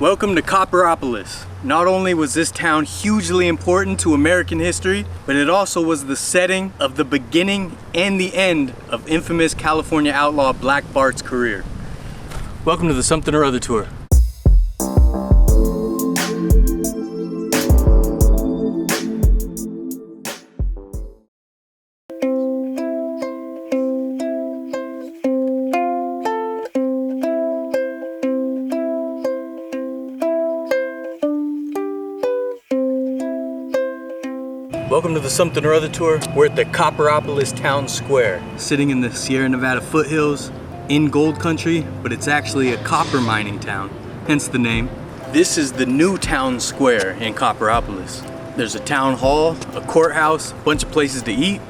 Welcome to Copperopolis. Not only was this town hugely important to American history, but it also was the setting of the beginning and the end of infamous California outlaw Black Bart's career. Welcome to the Something or Other tour. Welcome to the Something or Other tour. We're at the Copperopolis town square, sitting in the Sierra Nevada foothills in gold country, but it's actually a copper mining town, hence the name. This is the new town square in Copperopolis. There's a town hall, a courthouse, a bunch of places to eat,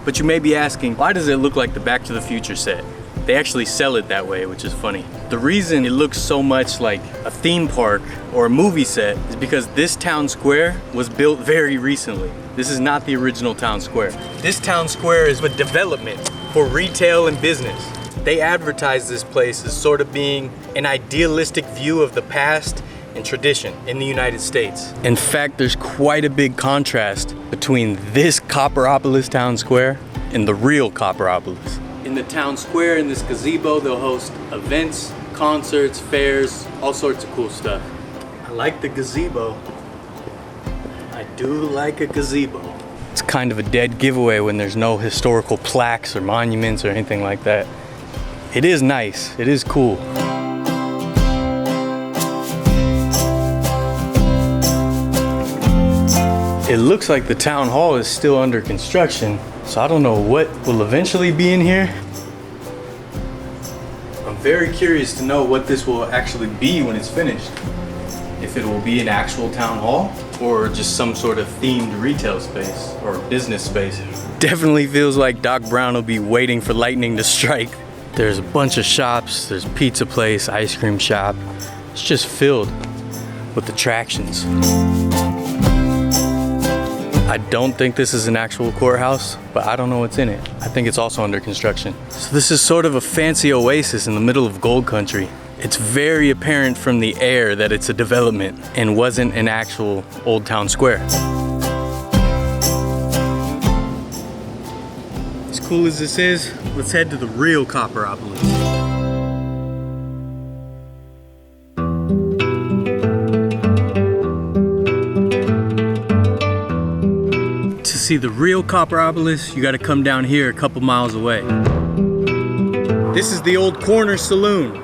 but you may be asking, why does it look like the Back to the Future set? They actually sell it that way, which is funny. The reason it looks so much like a theme park or a movie set is because this town square was built very recently. This is not the original town square. This town square is a development for retail and business. They advertise this place as sort of being an idealistic view of the past and tradition in the United States. In fact, there's quite a big contrast between this Copperopolis town square and the real Copperopolis. In the town square, in this gazebo, they'll host events, concerts, fairs, all sorts of cool stuff. I like the gazebo. I do like a gazebo. It's kind of a dead giveaway when there's no historical plaques or monuments or anything like that. It is nice, it is cool. It looks like the town hall is still under construction, so I don't know what will eventually be in here. I'm very curious to know what this will actually be when it's finished. If it will be an actual town hall or just some sort of themed retail space or business space. Definitely feels like Doc Brown will be waiting for lightning to strike. There's a bunch of shops, there's pizza place, ice cream shop. It's just filled with attractions. I don't think this is an actual courthouse, but I don't know what's in it. I think it's also under construction. So this is sort of a fancy oasis in the middle of gold country. It's very apparent from the air that it's a development and wasn't an actual old town square. As cool as this is, let's head to the real Copperopolis. To see the real Copperopolis, you gotta come down here a couple miles away. This is the old corner saloon.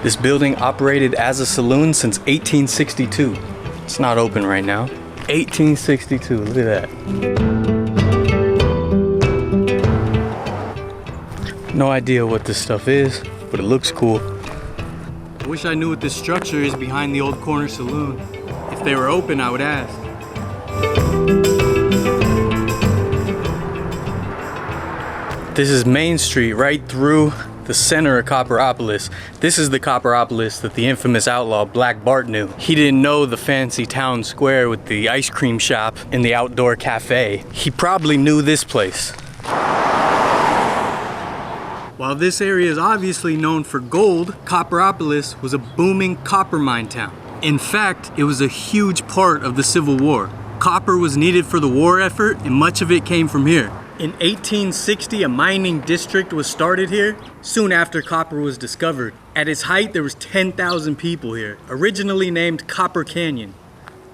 This building operated as a saloon since 1862. It's not open right now. 1862, look at that. No idea what this stuff is, but it looks cool. I wish I knew what this structure is behind the old corner saloon. If they were open, I would ask. This is Main Street right through the center of Copperopolis. This is the Copperopolis that the infamous outlaw Black Bart knew. He didn't know the fancy town square with the ice cream shop and the outdoor cafe. He probably knew this place. While this area is obviously known for gold, Copperopolis was a booming copper mine town. In fact, it was a huge part of the Civil War. Copper was needed for the war effort, and much of it came from here. In 1860, a mining district was started here, soon after copper was discovered. At its height, there was 10,000 people here, originally named Copper Canyon.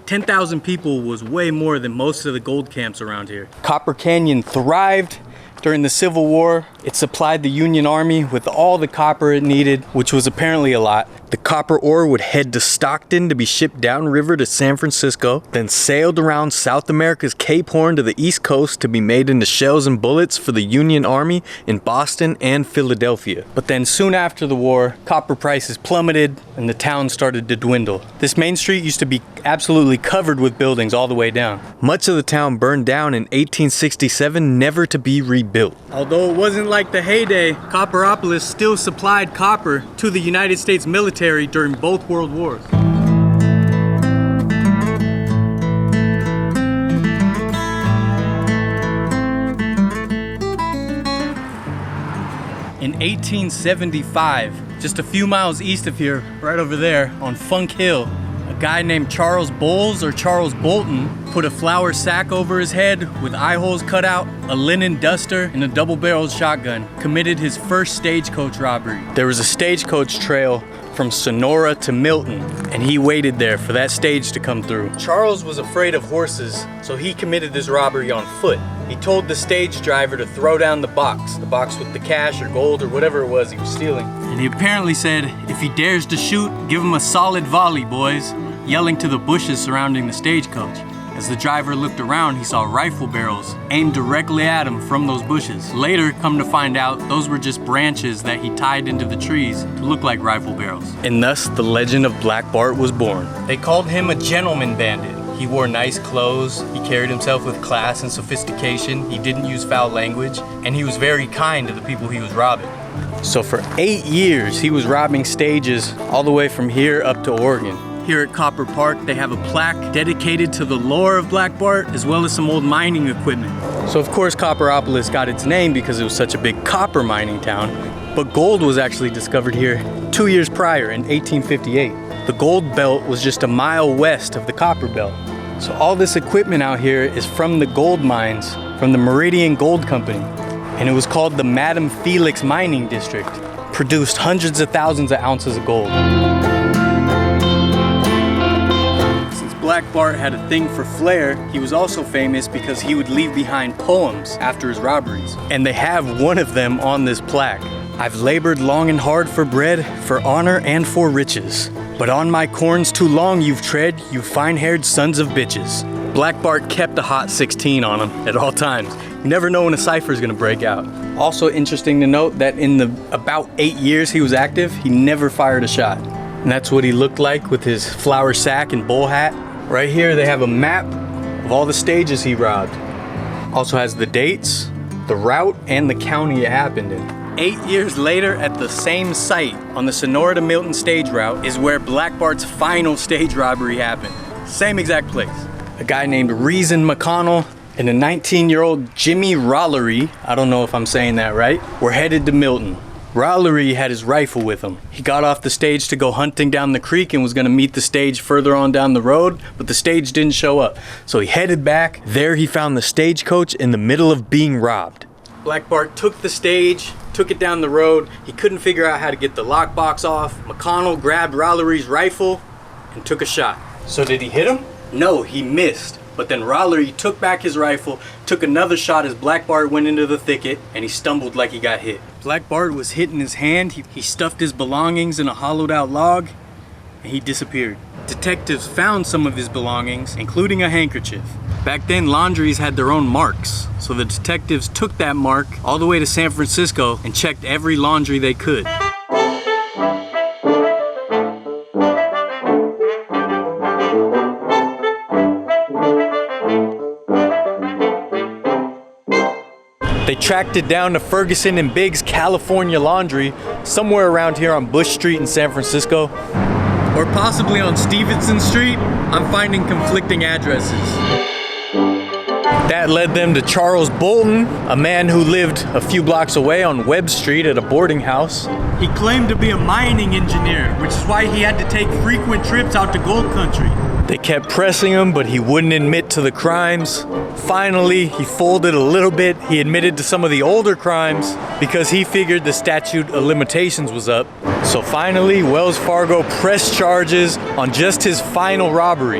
10,000 people was way more than most of the gold camps around here. Copper Canyon thrived during the Civil War. It supplied the Union Army with all the copper it needed, which was apparently a lot. The copper ore would head to Stockton to be shipped downriver to San Francisco, then sailed around South America's Cape Horn to the East Coast to be made into shells and bullets for the Union Army in Boston and Philadelphia. But then soon after the war, copper prices plummeted and the town started to dwindle. This main street used to be absolutely covered with buildings all the way down. Much of the town burned down in 1867, never to be rebuilt. Although it wasn't like the heyday, Copperopolis still supplied copper to the United States military during both World Wars. In 1875, just a few miles east of here, right over there on Funk Hill, guy named Charles Bowles or Charles Bolton put a flour sack over his head with eye holes cut out, a linen duster, and a double-barreled shotgun, committed his first stagecoach robbery. There was a stagecoach trail from Sonora to Milton, and he waited there for that stage to come through. Charles was afraid of horses, so he committed this robbery on foot. He told the stage driver to throw down the box with the cash or gold or whatever it was he was stealing. And he apparently said, if he dares to shoot, give him a solid volley, boys, yelling to the bushes surrounding the stagecoach. As the driver looked around, he saw rifle barrels aimed directly at him from those bushes. Later, come to find out, those were just branches that he tied into the trees to look like rifle barrels. And thus, the legend of Black Bart was born. They called him a gentleman bandit. He wore nice clothes, he carried himself with class and sophistication, he didn't use foul language, and he was very kind to the people he was robbing. So for 8 years, he was robbing stages all the way from here up to Oregon. Here at Copper Park, they have a plaque dedicated to the lore of Black Bart, as well as some old mining equipment. So of course, Copperopolis got its name because it was such a big copper mining town, but gold was actually discovered here 2 years prior in 1858. The gold belt was just a mile west of the copper belt. So all this equipment out here is from the gold mines, from the Meridian Gold Company, and it was called the Madam Felix Mining District. Produced hundreds of thousands of ounces of gold. Black Bart had a thing for flair, he was also famous because he would leave behind poems after his robberies. And they have one of them on this plaque. I've labored long and hard for bread, for honor and for riches. But on my corns too long you've tread, you fine-haired sons of bitches. Black Bart kept a hot 16 on him at all times. You never know when a cipher is gonna break out. Also interesting to note that in the about 8 years he was active, he never fired a shot. And that's what he looked like with his flour sack and bull hat. Right here they have a map of all the stages he robbed. Also has the dates, the route, and the county it happened in. 8 years later, at the same site on the Sonora to Milton stage route is where Black Bart's final stage robbery happened. Same exact place. A guy named Reason McConnell and a 19-year-old Jimmy Rollery, I don't know if I'm saying that right, were headed to Milton. Rollery had his rifle with him. He got off the stage to go hunting down the creek and was gonna meet the stage further on down the road, but the stage didn't show up. So he headed back. There he found the stagecoach in the middle of being robbed. Black Bart took the stage, took it down the road. He couldn't figure out how to get the lockbox off. McConnell grabbed Rollery's rifle and took a shot. So did he hit him? No, he missed. But then Rollery took back his rifle, took another shot as Black Bart went into the thicket, and he stumbled like he got hit. Black Bart was hit in his hand. He stuffed his belongings in a hollowed out log, and he disappeared. Detectives found some of his belongings, including a handkerchief. Back then, laundries had their own marks, so the detectives took that mark all the way to San Francisco and checked every laundry they could. They tracked it down to Ferguson and Biggs California Laundry, somewhere around here on Bush Street in San Francisco. Or possibly on Stevenson Street. I'm finding conflicting addresses. That led them to Charles Bolton, a man who lived a few blocks away on Webb Street at a boarding house. He claimed to be a mining engineer, which is why he had to take frequent trips out to gold country. They kept pressing him, but he wouldn't admit to the crimes. Finally, he folded a little bit. He admitted to some of the older crimes because he figured the statute of limitations was up. So finally, Wells Fargo pressed charges on just his final robbery.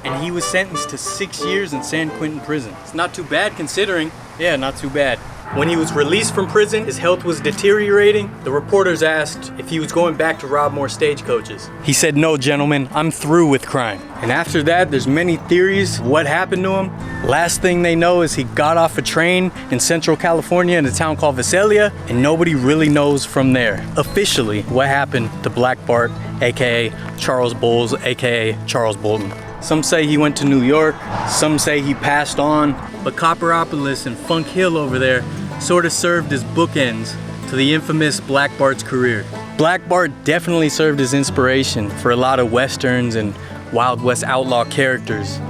And he was sentenced to 6 years in San Quentin prison. It's not too bad considering. Yeah, not too bad. When he was released from prison, his health was deteriorating. The reporters asked if he was going back to rob more stagecoaches. He said, "No, gentlemen, I'm through with crime." And after that, there's many theories of what happened to him. Last thing they know is he got off a train in Central California in a town called Visalia, and nobody really knows from there, officially, what happened to Black Bart, aka Charles Bowles, aka Charles Bolton. Some say he went to New York, some say he passed on, but Copperopolis and Funk Hill over there sort of served as bookends to the infamous Black Bart's career. Black Bart definitely served as inspiration for a lot of Westerns and Wild West outlaw characters.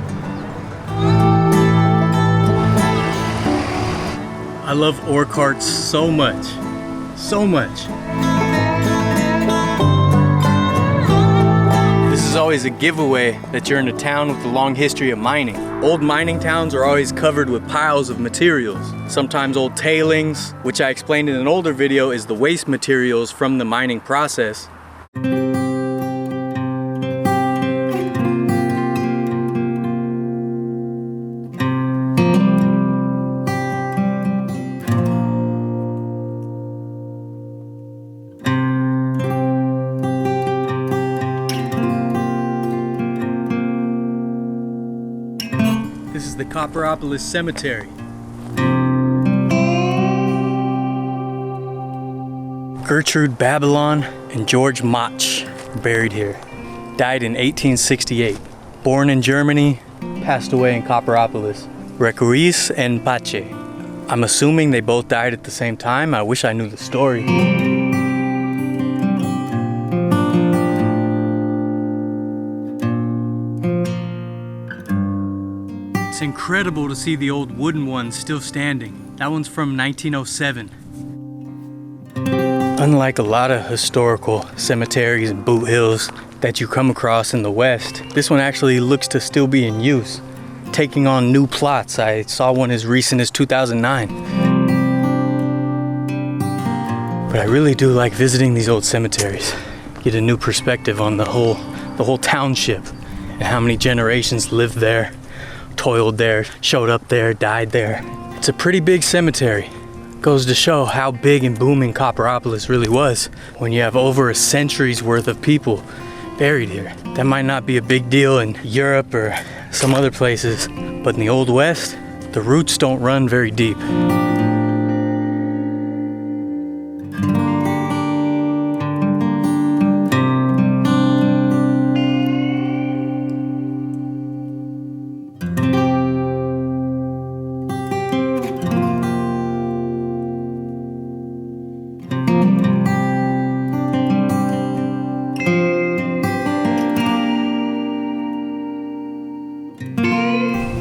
I love ore carts so much. So much. This is always a giveaway that you're in a town with a long history of mining. Old mining towns are always covered with piles of materials. Sometimes old tailings, which I explained in an older video is the waste materials from the mining process. This is the Copperopolis Cemetery. Gertrude Babylon and George Mach are buried here. Died in 1868. Born in Germany, passed away in Copperopolis. Requiesce en pace. I'm assuming they both died at the same time. I wish I knew the story. It's incredible to see the old wooden ones still standing. That one's from 1907. Unlike a lot of historical cemeteries and boot hills that you come across in the West, this one actually looks to still be in use, taking on new plots. I saw one as recent as 2009. But I really do like visiting these old cemeteries. Get a new perspective on the whole township and how many generations lived there, toiled there, showed up there, died there. It's a pretty big cemetery. Goes to show how big and booming Copperopolis really was when you have over a century's worth of people buried here. That might not be a big deal in Europe or some other places, but in the Old West, the roots don't run very deep.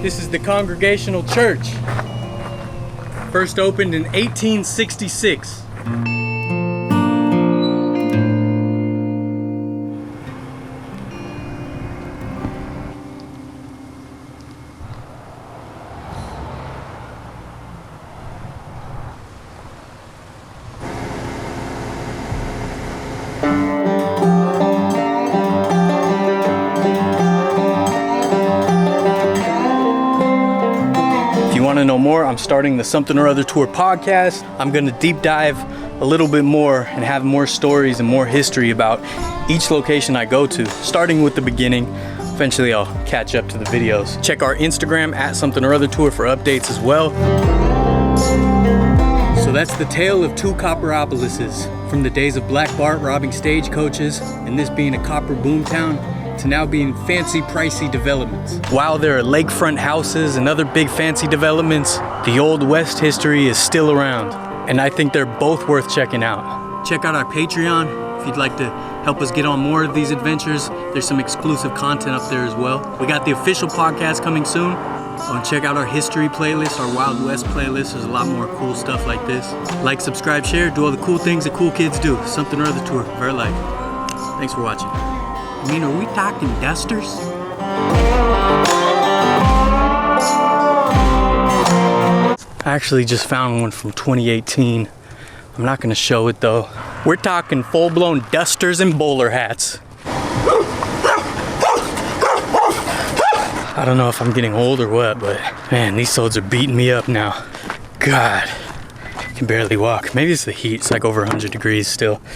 This is the Congregational Church. First opened in 1866. Want to know more, I'm starting the Something or Other Tour podcast. I'm going to deep dive a little bit more and have more stories and more history about each location I go to, starting with the beginning. Eventually I'll catch up to the videos. Check our Instagram at Something or Other Tour for updates as well. So that's the tale of two Copperopolises, from the days of Black Bart robbing stagecoaches and this being a copper boom town, to now being fancy, pricey developments. While there are lakefront houses and other big fancy developments, the Old West history is still around, and I think they're both worth checking out. Check out our Patreon if you'd like to help us get on more of these adventures. There's some exclusive content up there as well. We got the official podcast coming soon. Check out our history playlist, our Wild West playlist. There's a lot more cool stuff like this. Like, subscribe, share, do all the cool things that cool kids do. Something or Other Tour, Vertlife. Thanks for watching. I mean, are we talking dusters? I actually just found one from 2018. I'm not gonna show it though. We're talking full-blown dusters and bowler hats. I don't know if I'm getting old or what, but man, these sods are beating me up now. God, I can barely walk. Maybe it's the heat, it's like over 100 degrees still.